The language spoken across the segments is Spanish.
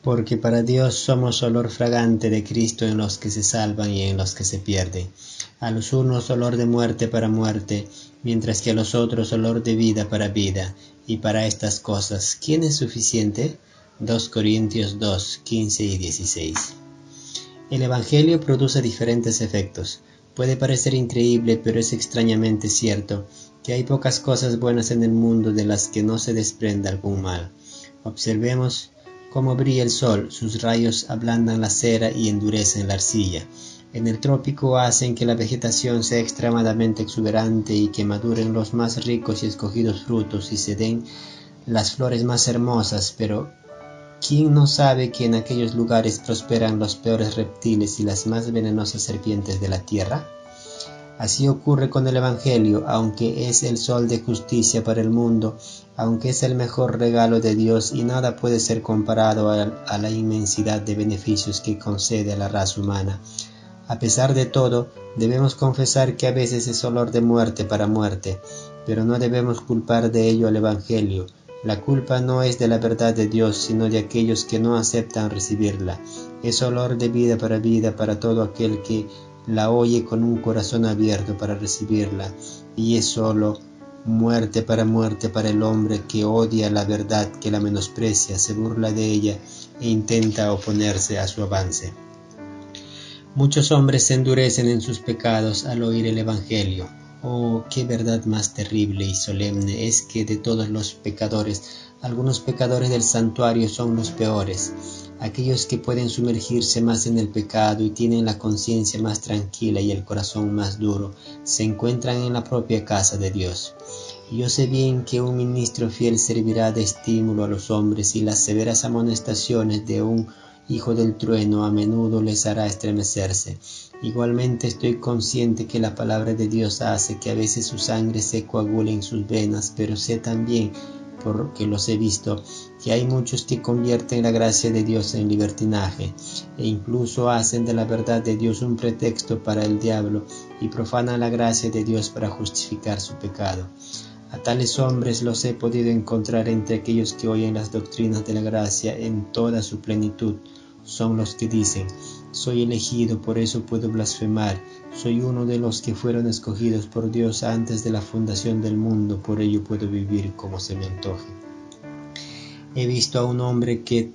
Porque para Dios somos olor fragante de Cristo en los que se salvan y en los que se pierden. A los unos olor de muerte para muerte, mientras que a los otros olor de vida para vida. Y para estas cosas, ¿quién es suficiente? 2 Corintios 2, 15 y 16. El Evangelio produce diferentes efectos. Puede parecer increíble, pero es extrañamente cierto que hay pocas cosas buenas en el mundo de las que no se desprenda algún mal. Observemos cómo brilla el sol, sus rayos ablandan la cera y endurecen la arcilla. En el trópico hacen que la vegetación sea extremadamente exuberante y que maduren los más ricos y escogidos frutos y se den las flores más hermosas, pero ¿quién no sabe que en aquellos lugares prosperan los peores reptiles y las más venenosas serpientes de la tierra? Así ocurre con el Evangelio, aunque es el sol de justicia para el mundo, aunque es el mejor regalo de Dios y nada puede ser comparado a la inmensidad de beneficios que concede a la raza humana. A pesar de todo, debemos confesar que a veces es olor de muerte para muerte, pero no debemos culpar de ello al Evangelio. La culpa no es de la verdad de Dios, sino de aquellos que no aceptan recibirla. Es olor de vida para todo aquel que la oye con un corazón abierto para recibirla, y es solo muerte para el hombre que odia la verdad, que la menosprecia, se burla de ella e intenta oponerse a su avance. Muchos hombres se endurecen en sus pecados al oír el Evangelio. Oh, qué verdad más terrible y solemne es que de todos los pecadores, algunos pecadores del santuario son los peores. Aquellos que pueden sumergirse más en el pecado y tienen la conciencia más tranquila y el corazón más duro, se encuentran en la propia casa de Dios. Y yo sé bien que un ministro fiel servirá de estímulo a los hombres y las severas amonestaciones de un hijo del trueno a menudo les hará estremecerse. Igualmente estoy consciente que la palabra de Dios hace que a veces su sangre se coagule en sus venas, pero sé también, porque los he visto, que hay muchos que convierten la gracia de Dios en libertinaje, e incluso hacen de la verdad de Dios un pretexto para el diablo, y profanan la gracia de Dios para justificar su pecado. A tales hombres los he podido encontrar entre aquellos que oyen las doctrinas de la gracia en toda su plenitud. Son los que dicen: soy elegido, por eso puedo blasfemar. Soy uno de los que fueron escogidos por Dios antes de la fundación del mundo, por ello puedo vivir como se me antoje. He visto a un hombre que,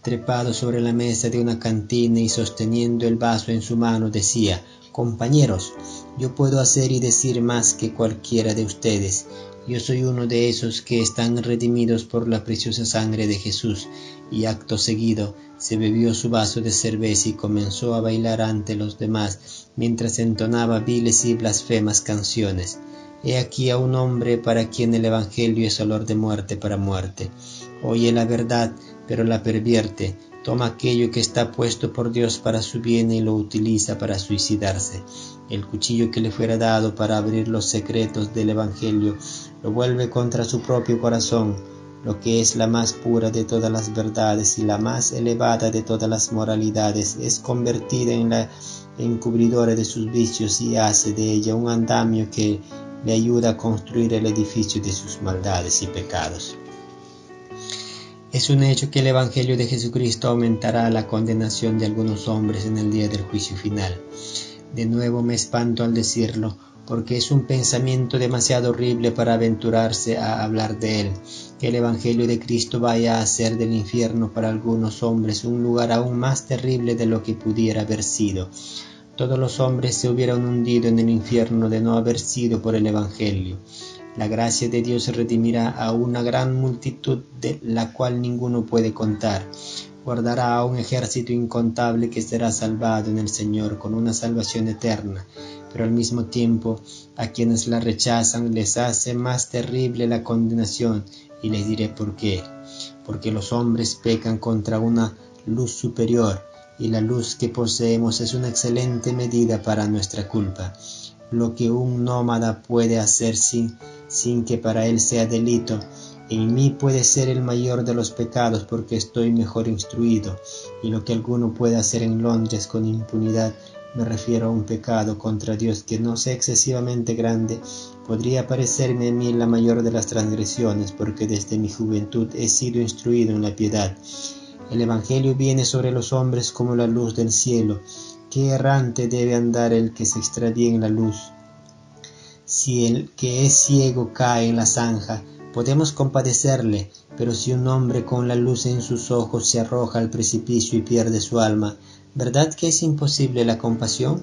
trepado sobre la mesa de una cantina y sosteniendo el vaso en su mano, decía: compañeros, yo puedo hacer y decir más que cualquiera de ustedes. Yo soy uno de esos que están redimidos por la preciosa sangre de Jesús. Y acto seguido se bebió su vaso de cerveza y comenzó a bailar ante los demás, mientras entonaba viles y blasfemas canciones. He aquí a un hombre para quien el Evangelio es olor de muerte para muerte. Oye la verdad, pero la pervierte. Toma aquello que está puesto por Dios para su bien y lo utiliza para suicidarse. El cuchillo que le fuera dado para abrir los secretos del Evangelio lo vuelve contra su propio corazón. Lo que es la más pura de todas las verdades y la más elevada de todas las moralidades es convertida en la encubridora de sus vicios y hace de ella un andamio que le ayuda a construir el edificio de sus maldades y pecados. Es un hecho que el Evangelio de Jesucristo aumentará la condenación de algunos hombres en el día del juicio final. De nuevo me espanto al decirlo, porque es un pensamiento demasiado horrible para aventurarse a hablar de él, que el Evangelio de Cristo vaya a hacer del infierno para algunos hombres un lugar aún más terrible de lo que pudiera haber sido. Todos los hombres se hubieran hundido en el infierno de no haber sido por el Evangelio. La gracia de Dios redimirá a una gran multitud de la cual ninguno puede contar. Guardará a un ejército incontable que será salvado en el Señor con una salvación eterna, pero al mismo tiempo a quienes la rechazan les hace más terrible la condenación, y les diré por qué. Porque los hombres pecan contra una luz superior, y la luz que poseemos es una excelente medida para nuestra culpa. Lo que un nómada puede hacer sin que para él sea delito, en mí puede ser el mayor de los pecados porque estoy mejor instruido, y lo que alguno puede hacer en Londres con impunidad, me refiero a un pecado contra Dios que no sea excesivamente grande, podría parecerme a mí la mayor de las transgresiones, porque desde mi juventud he sido instruido en la piedad. El Evangelio viene sobre los hombres como la luz del cielo. Qué errante debe andar el que se extravíe en la luz. Si el que es ciego cae en la zanja, podemos compadecerle, pero si un hombre con la luz en sus ojos se arroja al precipicio y pierde su alma, ¿verdad que es imposible la compasión?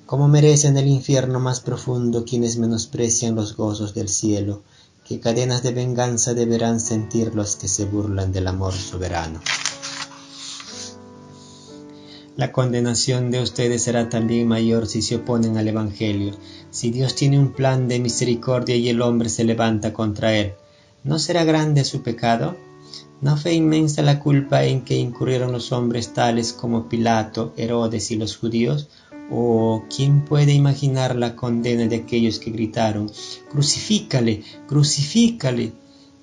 ¿Cómo merecen el infierno más profundo quienes menosprecian los gozos del cielo? ¿Qué cadenas de venganza deberán sentir los que se burlan del amor soberano? La condenación de ustedes será también mayor si se oponen al Evangelio. Si Dios tiene un plan de misericordia y el hombre se levanta contra él, ¿no será grande su pecado? ¿No fue inmensa la culpa en que incurrieron los hombres tales como Pilato, Herodes y los judíos? ¿O quién puede imaginar la condena de aquellos que gritaron: «¡Crucifícale! ¡Crucifícale!»?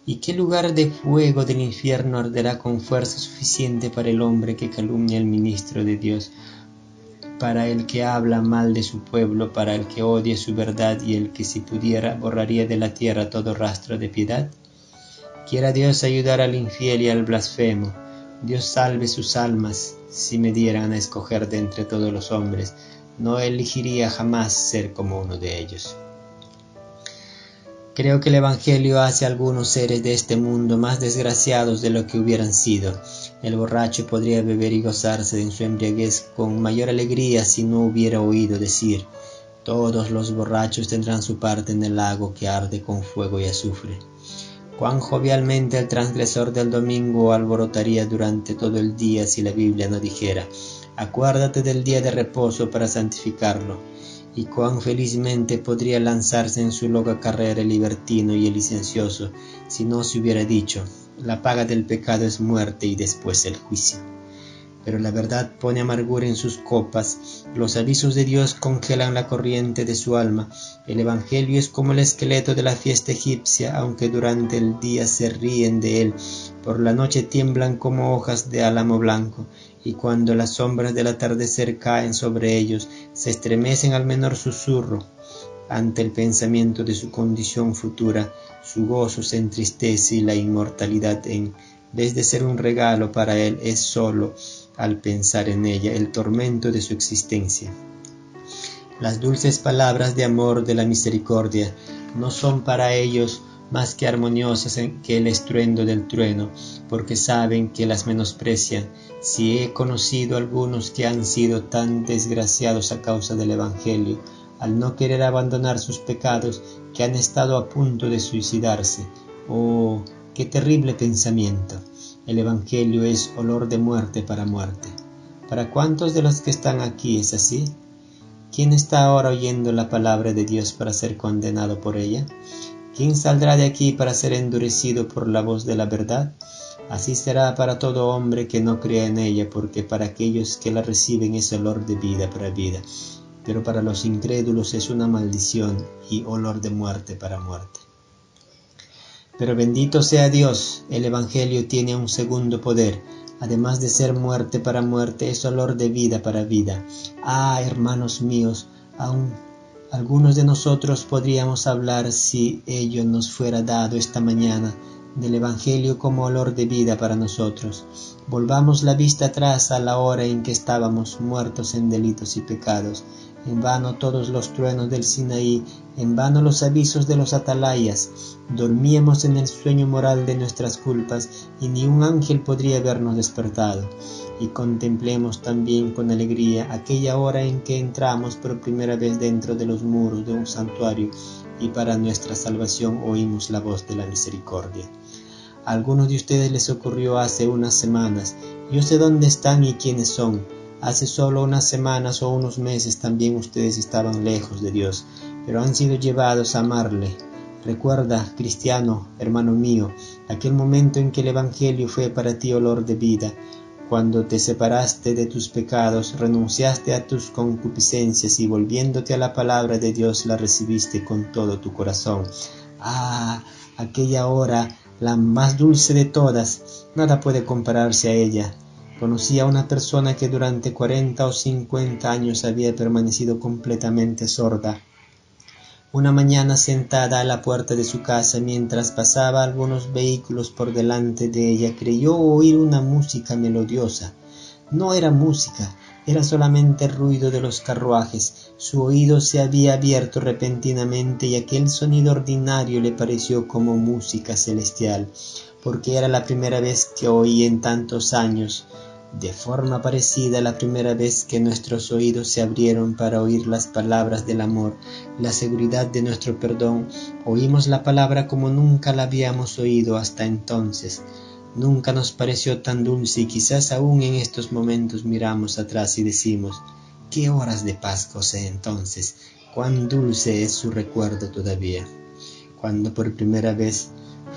¿Y qué lugar de fuego del infierno arderá con fuerza suficiente para el hombre que calumnia al ministro de Dios, para el que habla mal de su pueblo, para el que odia su verdad y el que, si pudiera, borraría de la tierra todo rastro de piedad? Quiera Dios ayudar al infiel y al blasfemo. Dios salve sus almas. Si me dieran a escoger de entre todos los hombres, no elegiría jamás ser como uno de ellos. Creo que el Evangelio hace a algunos seres de este mundo más desgraciados de lo que hubieran sido. El borracho podría beber y gozarse en su embriaguez con mayor alegría si no hubiera oído decir: «Todos los borrachos tendrán su parte en el lago que arde con fuego y azufre». Cuán jovialmente el transgresor del domingo alborotaría durante todo el día si la Biblia no dijera: «Acuérdate del día de reposo para santificarlo». Y cuán felizmente podría lanzarse en su loca carrera el libertino y el licencioso si no se hubiera dicho: «La paga del pecado es muerte y después el juicio». Pero la verdad pone amargura en sus copas, los avisos de Dios congelan la corriente de su alma. El Evangelio es como el esqueleto de la fiesta egipcia, aunque durante el día se ríen de él, por la noche tiemblan como hojas de álamo blanco, y cuando las sombras del atardecer caen sobre ellos, se estremecen al menor susurro. Ante el pensamiento de su condición futura, su gozo se entristece y la inmortalidad, en vez de ser un regalo para él, es solo, al pensar en ella, el tormento de su existencia. Las dulces palabras de amor de la misericordia no son para ellos más que armoniosas que el estruendo del trueno, porque saben que las menosprecian. Si he conocido algunos que han sido tan desgraciados a causa del Evangelio, al no querer abandonar sus pecados, que han estado a punto de suicidarse. ¡Oh, qué terrible pensamiento! El Evangelio es olor de muerte para muerte. ¿Para cuántos de los que están aquí es así? ¿Quién está ahora oyendo la palabra de Dios para ser condenado por ella? ¿Quién saldrá de aquí para ser endurecido por la voz de la verdad? Así será para todo hombre que no crea en ella, porque para aquellos que la reciben es olor de vida para vida, pero para los incrédulos es una maldición y olor de muerte para muerte. Pero bendito sea Dios, el Evangelio tiene un segundo poder. Además de ser muerte para muerte, es olor de vida para vida. Ah, hermanos míos, aún algunos de nosotros podríamos hablar, si ello nos fuera dado esta mañana, del Evangelio como olor de vida para nosotros. Volvamos la vista atrás a la hora en que estábamos muertos en delitos y pecados. En vano todos los truenos del Sinaí, en vano los avisos de los atalayas. Dormíamos en el sueño moral de nuestras culpas, y ni un ángel podría habernos despertado. Y contemplemos también con alegría aquella hora en que entramos por primera vez dentro de los muros de un santuario, y para nuestra salvación oímos la voz de la misericordia. A algunos de ustedes les ocurrió hace unas semanas. Yo sé dónde están y quiénes son. Hace solo unas semanas o unos meses también ustedes estaban lejos de Dios, pero han sido llevados a amarle. Recuerda, cristiano, hermano mío, aquel momento en que el Evangelio fue para ti olor de vida, cuando te separaste de tus pecados, renunciaste a tus concupiscencias y volviéndote a la palabra de Dios la recibiste con todo tu corazón. Ah, aquella hora, la más dulce de todas, nada puede compararse a ella. Conocí a una persona que durante 40 o 50 años había permanecido completamente sorda. Una mañana, sentada a la puerta de su casa, mientras pasaba algunos vehículos por delante de ella, creyó oír una música melodiosa. No era música, era solamente el ruido de los carruajes. Su oído se había abierto repentinamente y aquel sonido ordinario le pareció como música celestial, porque era la primera vez que oía en tantos años. De forma parecida, la primera vez que nuestros oídos se abrieron para oír las palabras del amor, la seguridad de nuestro perdón, oímos la palabra como nunca la habíamos oído hasta entonces. Nunca nos pareció tan dulce y quizás aún en estos momentos miramos atrás y decimos: «¿Qué horas de paz gocé entonces? Cuán dulce es su recuerdo todavía». Cuando por primera vez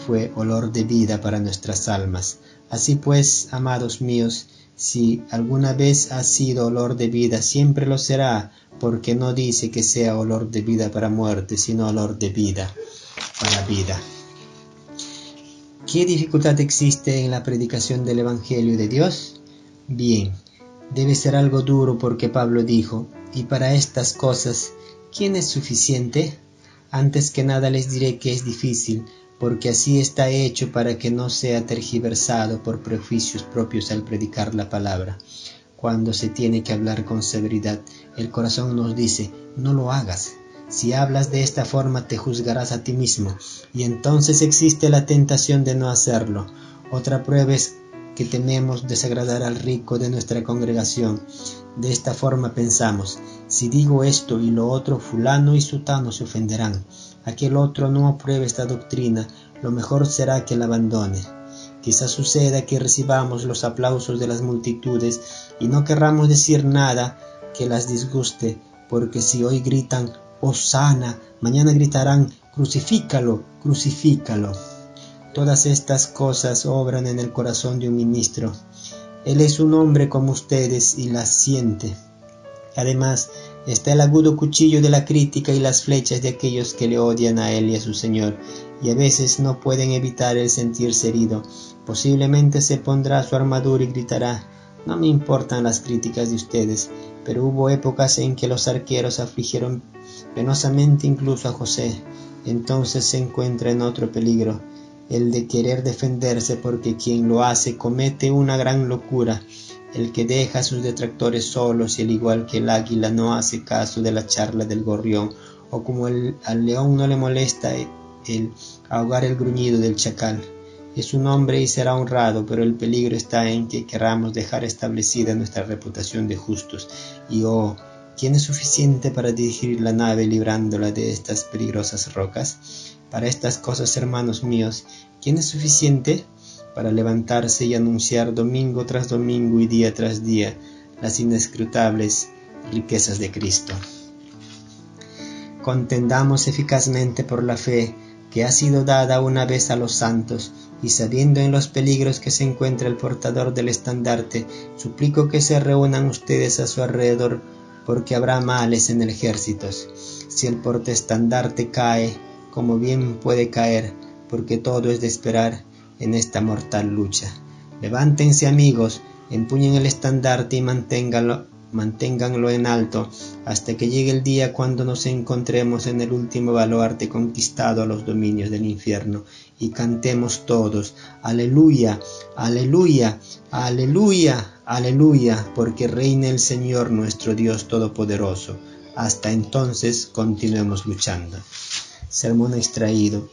fue olor de vida para nuestras almas. Así pues, amados míos, si alguna vez ha sido olor de vida, siempre lo será, porque no dice que sea olor de vida para muerte, sino olor de vida para vida. ¿Qué dificultad existe en la predicación del Evangelio de Dios? Bien, debe ser algo duro, porque Pablo dijo: «Y para estas cosas, ¿quién es suficiente?». Antes que nada les diré que es difícil, porque así está hecho para que no sea tergiversado por prejuicios propios al predicar la palabra. Cuando se tiene que hablar con severidad, el corazón nos dice: «No lo hagas». Si hablas de esta forma te juzgarás a ti mismo, y entonces existe la tentación de no hacerlo. Otra prueba es que tememos desagradar al rico de nuestra congregación. De esta forma pensamos: si digo esto y lo otro, fulano y sutano se ofenderán. Aquel otro no aprueba esta doctrina, lo mejor será que la abandone. Quizás suceda que recibamos los aplausos de las multitudes y no querramos decir nada que las disguste, porque si hoy gritan «Hosana», mañana gritarán «Crucifícalo, crucifícalo». Todas estas cosas obran en el corazón de un ministro. Él es un hombre como ustedes y las siente. Además, está el agudo cuchillo de la crítica y las flechas de aquellos que le odian a él y a su Señor, y a veces no pueden evitar el sentirse herido. Posiblemente se pondrá su armadura y gritará: «No me importan las críticas de ustedes». Pero hubo épocas en que los arqueros afligieron penosamente incluso a José. Entonces se encuentra en otro peligro, el de querer defenderse, porque quien lo hace comete una gran locura. El que deja a sus detractores solos y al igual que el águila no hace caso de la charla del gorrión, o como al león no le molesta el ahogar el gruñido del chacal. Es un hombre y será honrado, pero el peligro está en que queramos dejar establecida nuestra reputación de justos. Y oh, ¿quién es suficiente para dirigir la nave librándola de estas peligrosas rocas? Para estas cosas, hermanos míos, ¿quién es suficiente para levantarse y anunciar domingo tras domingo y día tras día las inescrutables riquezas de Cristo? Contendamos eficazmente por la fe que ha sido dada una vez a los santos, y sabiendo en los peligros que se encuentra el portador del estandarte, suplico que se reúnan ustedes a su alrededor, porque habrá males en el ejército. Si el portaestandarte cae, como bien puede caer, porque todo es de esperar en esta mortal lucha. Levántense, amigos, empuñen el estandarte y manténganlo en alto hasta que llegue el día cuando nos encontremos en el último baluarte conquistado a los dominios del infierno, y cantemos todos: aleluya, aleluya, aleluya, aleluya, porque reina el Señor nuestro Dios Todopoderoso. Hasta entonces continuemos luchando. Sermón extraído